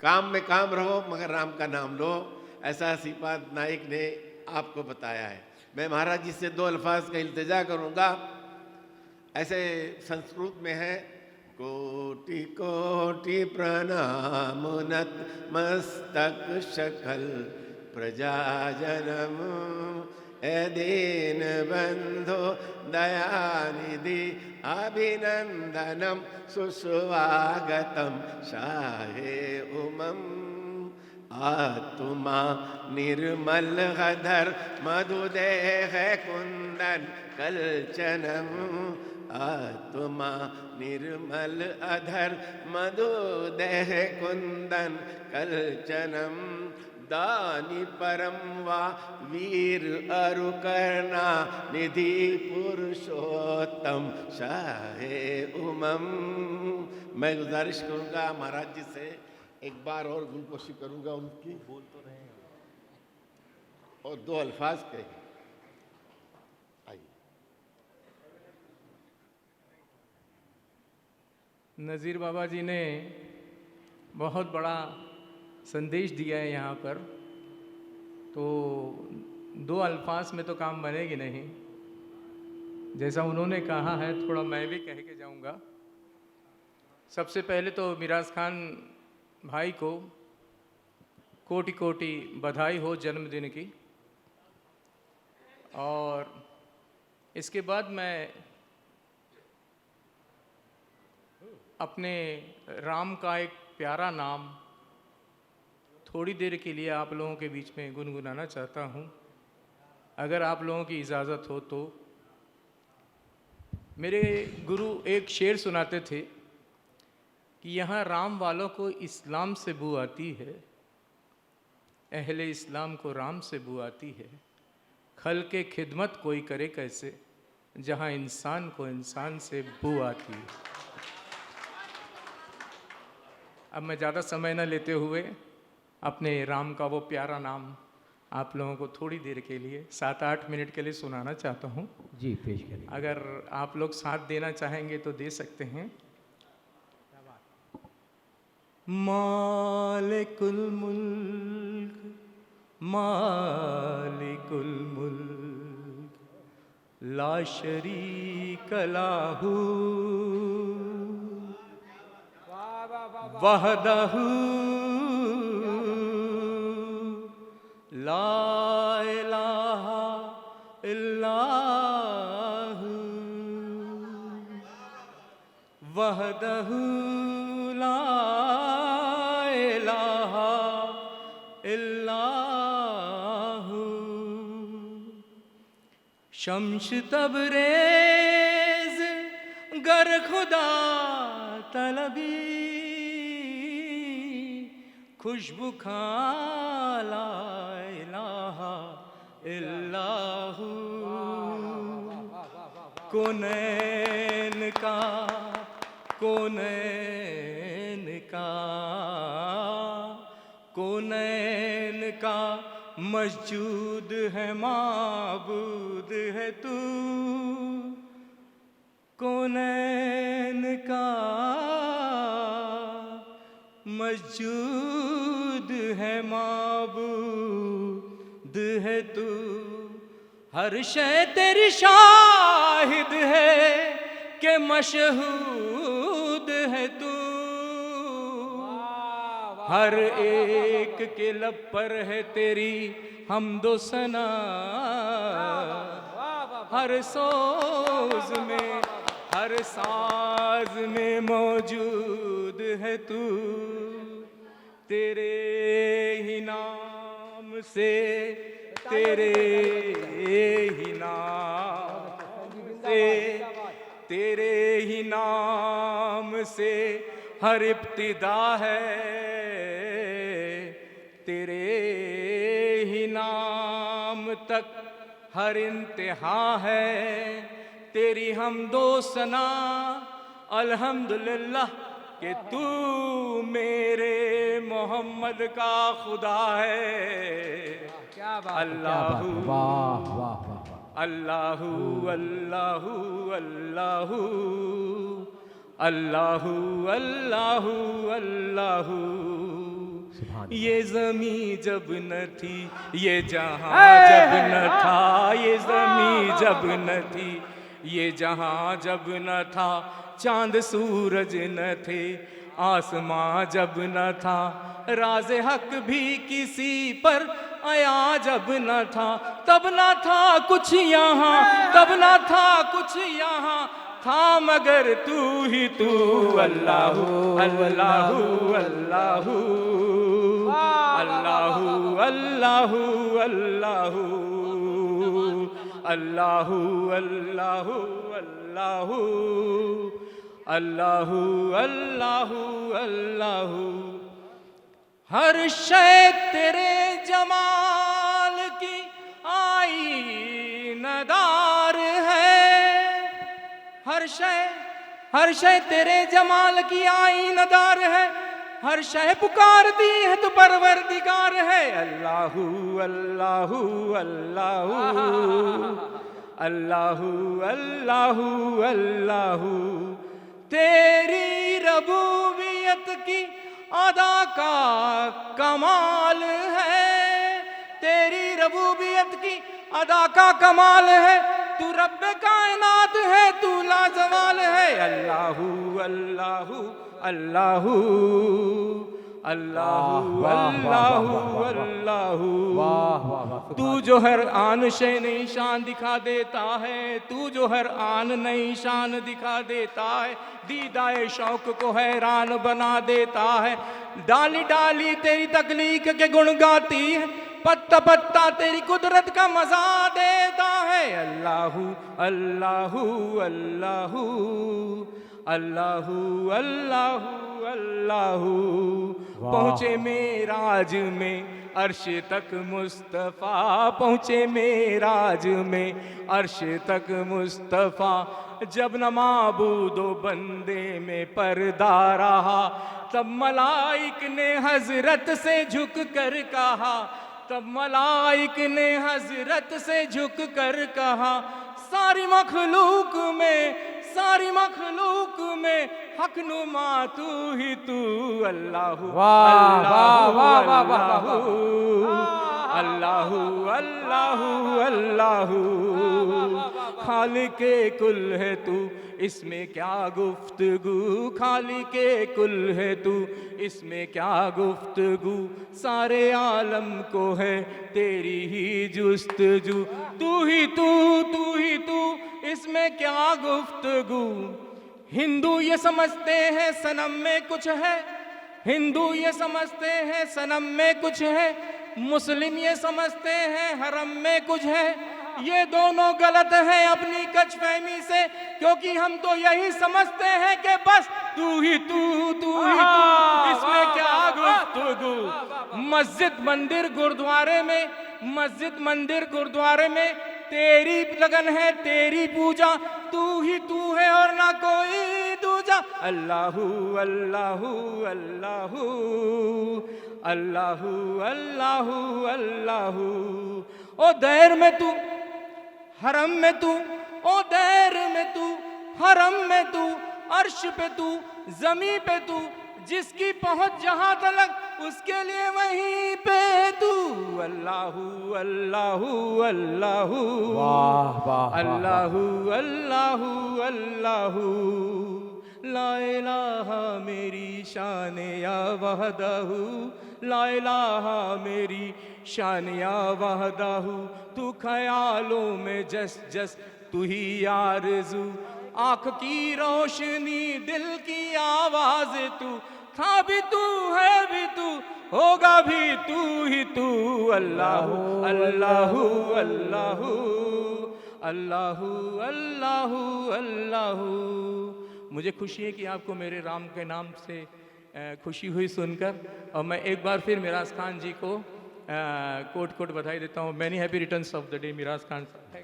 काम में काम रहो मगर राम का नाम लो, ऐसा श्रीपाद नाइक ने आपको बताया है। मैं महाराज जी से 2 अल्फाज का इल्तिजा करूँगा। ऐसे संस्कृत में है, कोटि कोटि प्रणाम नत मस्तक शकल प्रजाजनम, ए दीन बंधो दयानिधि अभिनंदनम सुस्वागतम शाहे उमम, आत्मा निर्मल हधर मधुदेह कुंदन कलचनम, आत्मा निर्मल अधर मधुदेह कुंदन कलचनम, दानी परम वा वीर अरु करुणा निधि पुरुषोत्तम शाहे उमम। मैं गुजारिश करूंगा महाराज जी से एक बार और गुलपोशी करूंगा उनकी, बोल तो रहे हैं और 2 अल्फाज कहेंगे। नज़ीर बाबा जी ने बहुत बड़ा संदेश दिया है यहाँ पर, तो 2 अल्फाज में तो काम बनेगी नहीं। जैसा उन्होंने कहा है थोड़ा मैं भी कह के जाऊँगा। सबसे पहले तो मिराज खान भाई को कोटि कोटि बधाई हो जन्मदिन की, और इसके बाद मैं अपने राम का एक प्यारा नाम थोड़ी देर के लिए आप लोगों के बीच में गुनगुनाना चाहता हूँ, अगर आप लोगों की इजाज़त हो तो। मेरे गुरु एक शेर सुनाते थे कि यहाँ राम वालों को इस्लाम से बू आती है, अहले इस्लाम को राम से बू आती है, खल के खिदमत कोई करे कैसे, जहाँ इंसान को इंसान से बू आती है। अब मैं ज़्यादा समय न लेते हुए अपने राम का वो प्यारा नाम आप लोगों को थोड़ी देर के लिए 7-8 मिनट के लिए सुनाना चाहता हूँ। जी पेश करें। अगर आप लोग साथ देना चाहेंगे तो दे सकते हैं। मालिकुल मुल्क मालिकुल मुल्क ला शरीक लहू वहदहू ला इलाहा इल्लल्लाहु वहदहू ला इलाहा इल्लल्लाहु। शम्स तबरेज गर खुदा तलबी, खुशबू खां ला इलाहा इल्लल्लाहु। कोनैन का कोनैन का कोनैन का मस्जूद है, माबूद है तू। कोनैन का मस्जूद है, माबूद है तू। हर शय तेरी शाहिद है कि मशहूद है तू। हर एक के लब पर है तेरी हम्दो सना, हर सोज में हर साज में मौजूद है तू। तेरे ही नाम से तेरे ही नाम से तेरे ही नाम से हर इब्तिदा है, तेरे ही नाम तक हर इंतहा है। तेरी हमदो सना अल्हम्दुलिल्लाह कि तू मेरे मोहम्मद का खुदा है। अल्लाहू अल्लाहू अल्लाहू अल्लाहू अल्लाहू अल्लाहू अल्लाहू ये ज़मीं जब न थी, ये जहां जब न था, ये ज़मीं जब न थी, ये जहां जब न था, चांद सूरज न थे, आसमां जब न था, राज हक भी किसी पर आया जब न था, तब न था कुछ यहाँ, तब न था कुछ यहाँ, था मगर तू ही तू। अल्लाहू अल्लाहू अल्लाहू अल्लाहू अल्लाहू अल्लाहू अल्लाहू अल्लाहू अल्लाहू अल्लाहू अल्लाहू अल्लाहू। हर शय तेरे जमाल की आईनदार है, हर शय तेरे जमाल की आईनदार है, हर शय पुकारती है तो परवरदिगार है। अल्लाहू अल्लाहू अल्लाहू अल्लाहू अल्लाहू अल्लाहू। तेरी रबूबियत की अदा का कमाल है, तेरी रबूबियत की अदा का कमाल है, तू रब्बे कायनात है, तू लाजवाल है। अल्लाहू अल्लाहू अल्लाहू अल्लाहू अल्लाहू अल्लाहू। तू जो हर आन शे नई शान दिखा देता है, तू जो हर आन नई शान दिखा देता है, दीदाए शौक को हैरान बना देता है। डाली डाली तेरी तकलीक के गुण गाती है, पत्ता पत्ता तेरी कुदरत का मजा देता है। अल्लाहू अल्लाहू अल्लाहू अल्लाहू अल्लाहू अल्लाहू। पहुँचे मेराज में अर्श तक मुस्तफ़ा, पहुँचे मेराज में अर्श तक मुस्तफ़ा। जब न माबूदो बंदे में पर्दा रहा, तब मलाइक ने हजरत से झुक कर कहा, तब मलाइक ने हजरत से झुक कर कहा, सारी मखलूक में हकनुमा तू ही तू। अल्लाहू अल्लाहू अल्लाहू अल्लाहू अल्लाहू। खालिके कुल है तू, इसमें क्या गुफ्तगू, खालिके कुल है तू, इसमें क्या गुफ्तगू। सारे आलम को है तेरी ही जुस्तजू, तू ही तू, तू ही तू, इसमें क्या गुफ्तगू। हिंदू ये समझते हैं सनम में कुछ है, हिंदू ये समझते हैं सनम में कुछ है, मुस्लिम ये समझते हैं हरम में कुछ है। ये दोनों गलत हैं अपनी कचफहमी से, क्योंकि हम तो यही समझते हैं कि बस तू ही तू, तू ही तू, इसमें क्या गुफ्तगू। मस्जिद मंदिर गुरुद्वारे में, मस्जिद मंदिर गुरुद्वारे में तेरी लगन है, तेरी पूजा, तू ही तू है और ना कोई दूजा। अल्लाहू अल्लाहू अल्लाहू अल्लाहू अल्लाहू अल्लाहू। ओ दैर में तू, हरम में तू, ओ दैर में तू, हरम में तू, अर्श पे तू, जमी पे तू, जिसकी पहुंच जहां तलक उसके लिए वहीं पे तू। अल्लाहू अल्लाहू अल्लाहू अल्लाहू अल्लाहू अल्लाहू। ला इलाहा मेरी शान या वहदहू, ला इलाहा मेरी शान या वहदहू। तू ख्यालों में जस जस तू ही आरज़ू, आँख की रोशनी दिल की आवाज़ तू, था भी तू है भी तू, होगा भी तू ही तू। अल्लाहू अल्लाहू अल्लाहू अल्लाहू अल्लाहू अल्लाहू। मुझे खुशी है कि आपको मेरे राम के नाम से खुशी हुई सुनकर, और मैं एक बार फिर मिराज खान जी को कोट कोट बधाई देता हूँ। Many happy returns of the day Miraj Khan साहब।